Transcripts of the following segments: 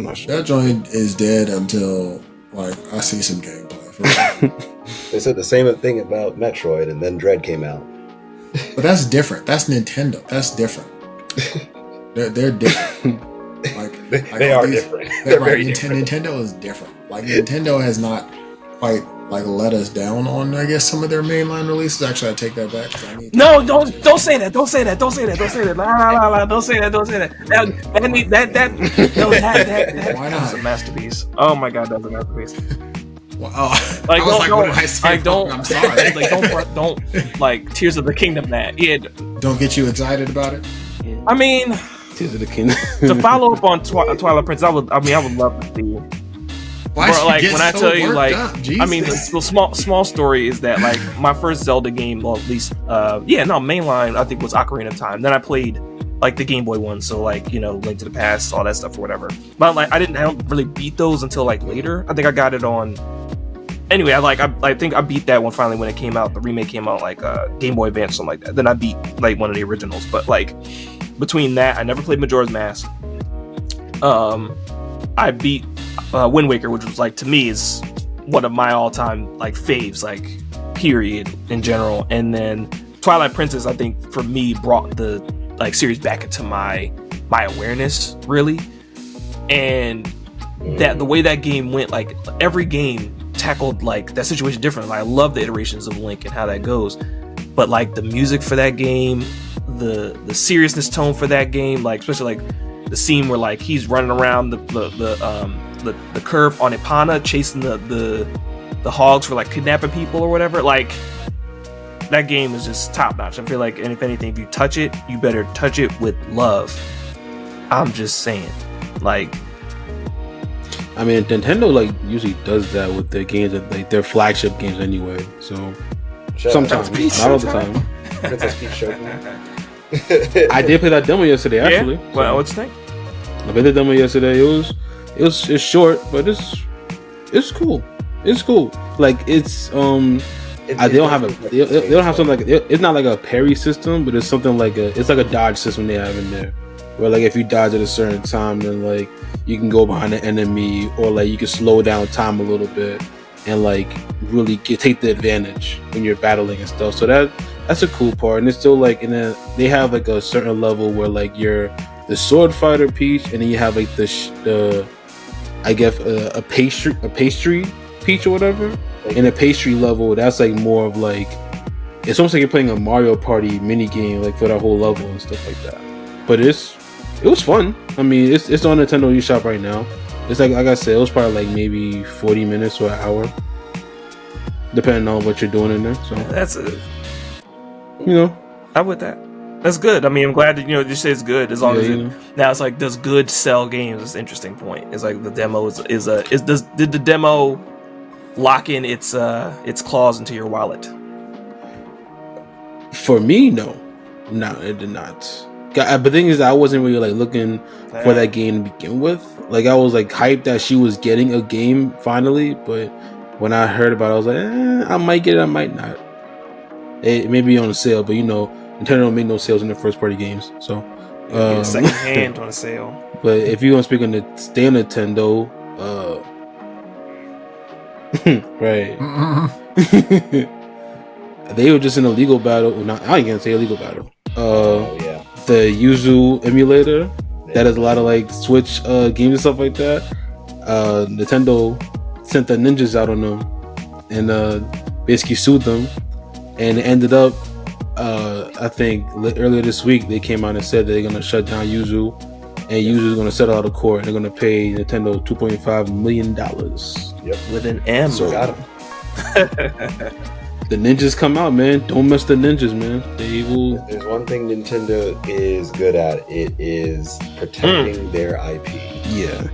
I'm not sure. That joint is dead until like I see some gameplay. They said the same thing about Metroid, and then Dread came out. But that's different. That's Nintendo. That's different. They're different. They are different. They're very different. Nintendo is different. Like Nintendo has not quite like let us down on, I guess, some of their mainline releases. Actually, I take that back. No, don't say that. Don't say that. Don't say that. Don't say that. La. Don't say that. Don't say that. That Why not? That's a masterpiece. Oh my god, that's a masterpiece. Well, like, what do I say? Don't. I'm sorry. Don't like Tears of the Kingdom. That don't get you excited about it. I mean, Tears of the Kingdom. to follow up on Twilight Princess, I would love to see. Why Bro, like when I tell you, like, up? I mean, the small story is that like my first Zelda game, well, at least, mainline, I think was Ocarina of Time. Then I played like the Game Boy one, so like Link to the Past, all that stuff or whatever. But like I don't really beat those until like later. I think I got it on. Anyway, I think I beat that one finally when it came out. The remake came out like Game Boy Advance, something like that. Then I beat like one of the originals. But like between that, I never played Majora's Mask. I beat Wind Waker, which was like to me is one of my all-time like faves, like period in general. And then Twilight Princess, I think for me brought the like series back into my awareness really, and that the way that game went, like every game tackled like that situation differently. Like, I love the iterations of Link and how that goes, but like the music for that game, the seriousness tone for that game, like especially like the scene where like he's running around the curve on Epona chasing the hogs for like kidnapping people or whatever, like that game is just top notch. I feel like, and if anything, if you touch it, you better touch it with love. I'm just saying, like, I mean, Nintendo like usually does that with their games, like their flagship games anyway. So sometimes, not all the time. Princess Peach Showtime. I did play that demo yesterday, actually. Yeah? Well, what's the thing? I played the demo yesterday. It's short, but it's cool. It's cool. Like it's they don't have something like it's not like a parry system, but it's something like it's like a dodge system they have in there, where like if you dodge at a certain time, then like you can go behind the enemy, or like you can slow down time a little bit and like really take the advantage when you're battling and stuff. So that's a cool part, and it's still like they have like a certain level where like you're the sword fighter Peach, and then you have like the I guess a pastry Peach or whatever. In a pastry level, that's like more of like it's almost like you're playing a Mario Party mini game, like for that whole level and stuff like that. But it was fun. I mean, it's on Nintendo eShop right now. It's like I said, it was probably like maybe 40 minutes or an hour, depending on what you're doing in there. So that's it. I'm with that. That's good. I mean, I'm glad that you say it's good as long as now it's like, does good sell games? Is an interesting point. It's like the demo did the demo lock in its claws into your wallet? For me, no, it did not. But the thing is, I wasn't really like looking for that game to begin with. Like I was like hyped that she was getting a game finally, but when I heard about it, I was like, I might get it, I might not. It may be on sale, but Nintendo don't make no sales in their first party games, so second hand on a sale. But if you want to speak on stay on Nintendo, right? They were just in a legal battle. I ain't gonna say a legal battle. The Yuzu emulator that has a lot of like Switch games and stuff like that. Nintendo sent the ninjas out on them and basically sued them, and it ended up. I think earlier this week they came out and said that they're gonna shut down Yuzu, and Yuzu is gonna settle out of court, and they're gonna pay Nintendo $2.5 million. Yep, with an M. So got him. The ninjas come out, man. Don't mess the ninjas, man. They will. There's one thing Nintendo is good at. It is protecting their IP. Yeah.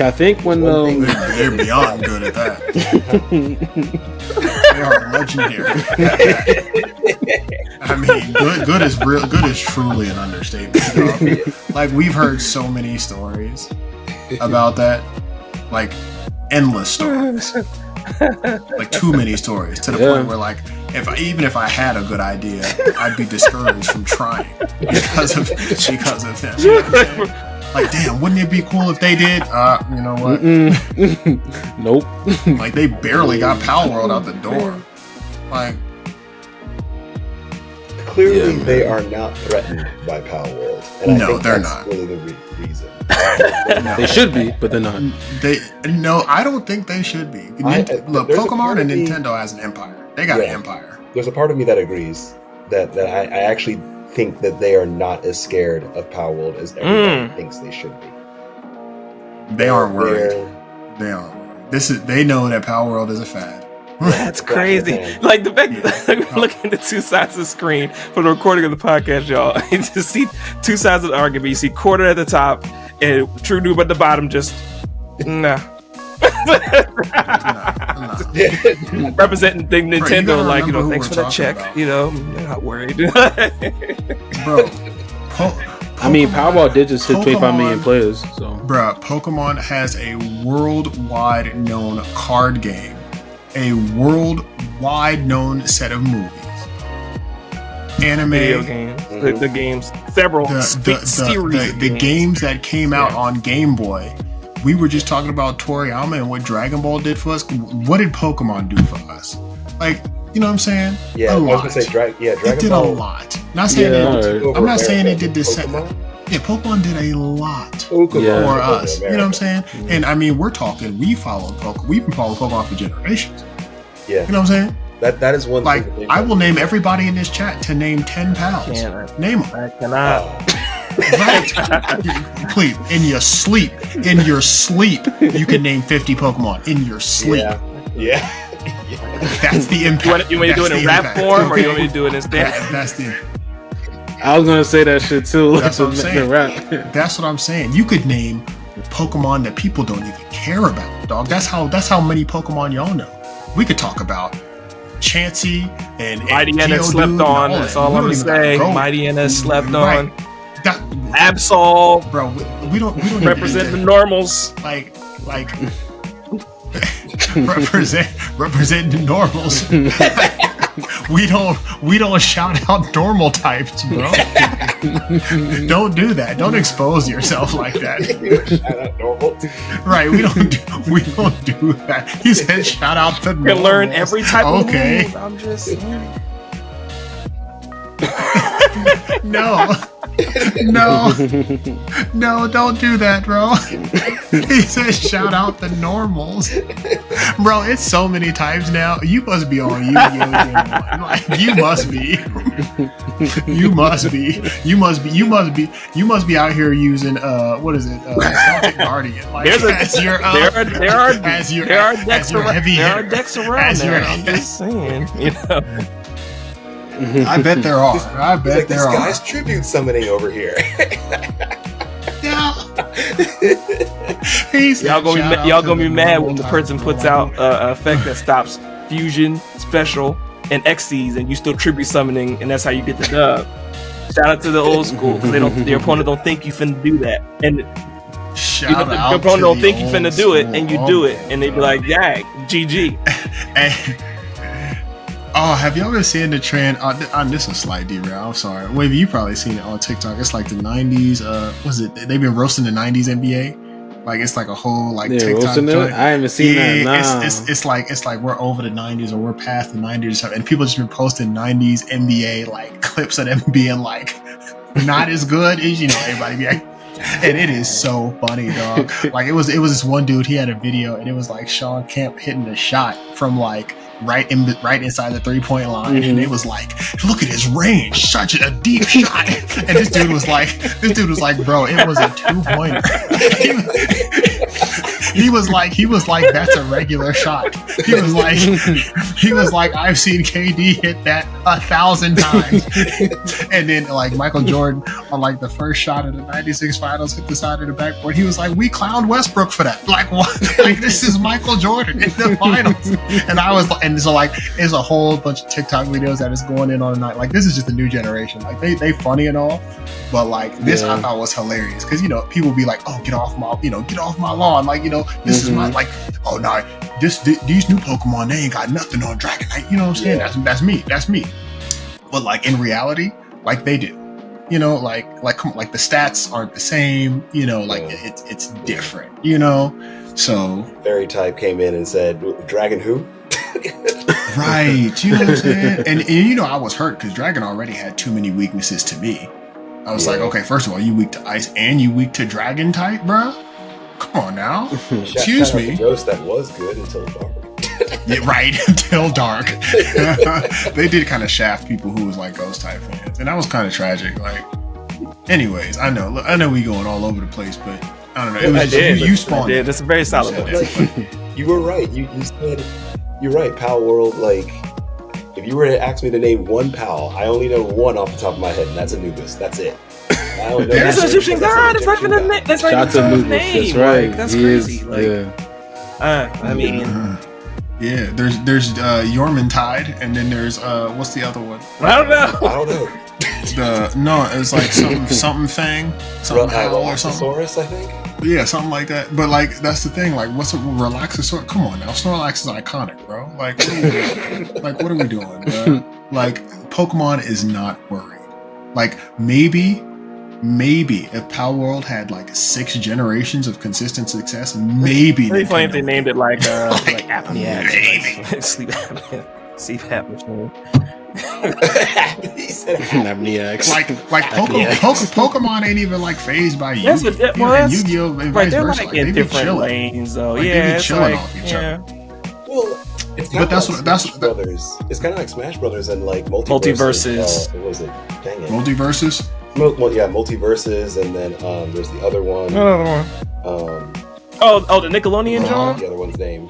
I think when they're beyond good at that. They are legendary. I mean, good is real. Good is truly an understatement. Like we've heard so many stories about that, like endless stories, like too many stories to the point where like even if I had a good idea, I'd be discouraged from trying because of them. You know what I'm saying? Like, damn, wouldn't it be cool if they did? You know what? Nope. Like, they barely got PalWorld out the door. Like, clearly they are not threatened by PalWorld. And no, I think they're that's not. really the reason. They should be, but they're not. No, I don't think they should be. Look, Pokemon and Nintendo has an empire. They got an empire. There's a part of me that agrees that I actually think that they are not as scared of PalWorld as everybody thinks they should be. They aren't worried. They aren't worried. They know that PalWorld is a fad. That's crazy. Like the fact that we're looking at the two sides of the screen for the recording of the podcast, y'all. You just see two sides of the argument. You see Quarter at the top and True Noob at the bottom. Just nah. Representing the Nintendo, like, you know, thanks for that check. About. You know, I'm not worried. Bro, I mean, PalWorld did just hit 25 million players. So, bro, Pokemon has a worldwide known card game, a worldwide known set of movies, anime, video games, the games, several series. The games that came out on Game Boy. We were just talking about Toriyama and what Dragon Ball did for us. What did Pokemon do for us? Like, you know what I'm saying? Yeah, a lot. I was gonna say, Dragon it did Ball. A lot. Not saying I'm not saying it did this. Pokemon did a lot for us. You know what I'm saying? And I mean, we followed Pokemon. We've been following Pokemon for generations. Yeah. You know what I'm saying? That is one like, thing. I will name everybody in this chat to name 10 pals. Name them. I cannot. Right. Please, in your sleep, you can name 50 Pokemon in your sleep. Yeah. That's the impact. You want me to do it in rap form, or you want me to do it in stand? That's the. I was gonna say that shit too. That's what I'm saying. Rap. That's what I'm saying. You could name Pokemon that people don't even care about, dog. That's how many Pokemon y'all know. We could talk about Chansey and Mightyena slept on. That's all I'm gonna say. Mightyena slept on. Absol, bro. We don't represent the normals. Like represent the normals. we don't shout out normal types, bro. Don't do that. Don't expose yourself like that. Shout out normal. Right, we don't do that. He said shout out the normals. You can learn every type of move. I'm just saying. No, don't do that, bro. He said shout out the normals. Bro, it's so many times now. You must be on Yu-Gi-Oh! Like, you must be out here using what is it? Celtic Guardian. Like, there are decks around there. I'm just saying, you know. I bet there are. I bet there are. This guy's tribute summoning over here. Yeah. Y'all gonna be mad when the person puts out an effect that stops fusion, special, and Xyz, and you still tribute summoning, and that's how you get the dub. Shout out to the old school, because their opponent don't think you finna do that, and your opponent don't think you finna do it, and you do it, and they be like, "Yeah, GG." Oh, have y'all ever seen the trend? This is a slight derail. I'm sorry. Wavy, you probably seen it on TikTok. It's like the 90s. They've been roasting the 90s NBA. Like, it's like a whole TikTok joint. I haven't seen that. Nah. It's like we're over the 90s or we're past the 90s or something. And people just been posting 90s NBA like clips of them being like not as good as everybody be like. And it is so funny, dog. Like it was this one dude. He had a video and it was like Sean Kemp hitting a shot from like right inside the 3-point line, and it was like, look at his range, such a deep shot. And this dude was like, bro, it was a 2-pointer. He was like, that's a regular shot. He was like, I've seen KD hit that 1,000 times. And then like Michael Jordan on like the first shot of the '96 finals hit the side of the backboard. He was like, we clowned Westbrook for that. Like, what? Like, this is Michael Jordan in the finals. And I was like, and so like, there's a whole bunch of TikTok videos that is going in on the night. Like, this is just the new generation. Like, they funny and all, but like this I thought was hilarious because people be like, oh, get off my lawn. Like, this is my like, oh no, these new Pokemon, they ain't got nothing on Dragonite. You know what I'm saying? That's me. But like in reality, like they do. You know, like the stats aren't the same. You know, like it's different. You know, so Fairy type came in and said, "Dragon who?" right. You know what I'm saying? And you know, I was hurt because Dragon already had too many weaknesses to me. I was like, okay, first of all, you weak to ice and you weak to dragon type, bro. Come on now. Excuse me. Ghost that was good until dark. Yeah, right, until dark. They did kind of shaft people who was like ghost type fans, and that was kind of tragic. Like, anyways, I know we going all over the place, but I don't know. It was you spawned. Yeah, that's a very solid one. You were right. You said you're right. PalWorld, like, if you were to ask me to name one PAL, I only know one off the top of my head, and that's Anubis. That's it. That's an Egyptian god. That's not even a name. That's not even his name. That's right. Like, that's crazy. I mean, yeah. There's Yormantide, and then there's what's the other one? I don't know. It's like something Fang, something Hal or something. Relaxosaurus, I think. Yeah, something like that. But like that's the thing. Like, what's a Relaxosaurus? Come on now, Snorlax is iconic, bro. Like, what are we doing, bro? Like, Pokemon is not worried. Like, maybe if PalWorld had like 6 generations of consistent success, maybe. It'd be funny if they named it like apnea, like sleep apnea, machine. He said Amnesiacs. Like Pokemon ain't even like phased by you. That's and Yu-Gi-Oh! And vice they're versa. like in different lanes, though. Like, yeah, they be it's chilling like, off each other. Well, it's kind of like Smash Brothers. It's kind of like Smash Brothers and like Multiverses. What was it? Dang it. Multiverses. Multiverses, and then there's the other one. Another one. The Nickelodeon John. The other one's name.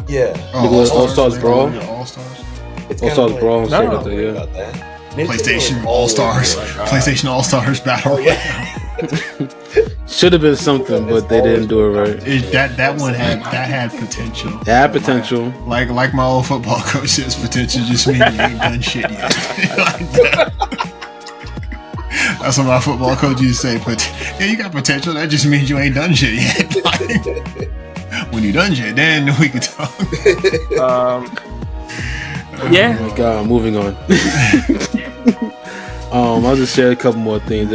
Yeah. All-Stars Brawl. All-Stars. All-Stars Brawl. About that. PlayStation All-Stars. PlayStation All-Stars Battle. Should have been something, but they didn't do it right. That one had potential. It had potential. Like my old football coach says, potential just means you ain't done shit yet. That's what my football coach used to say. But yeah, you got potential. That just means you ain't done shit yet. Like, when you done shit, then we can talk. Yeah. Oh my God, moving on. I'll just share a couple more things.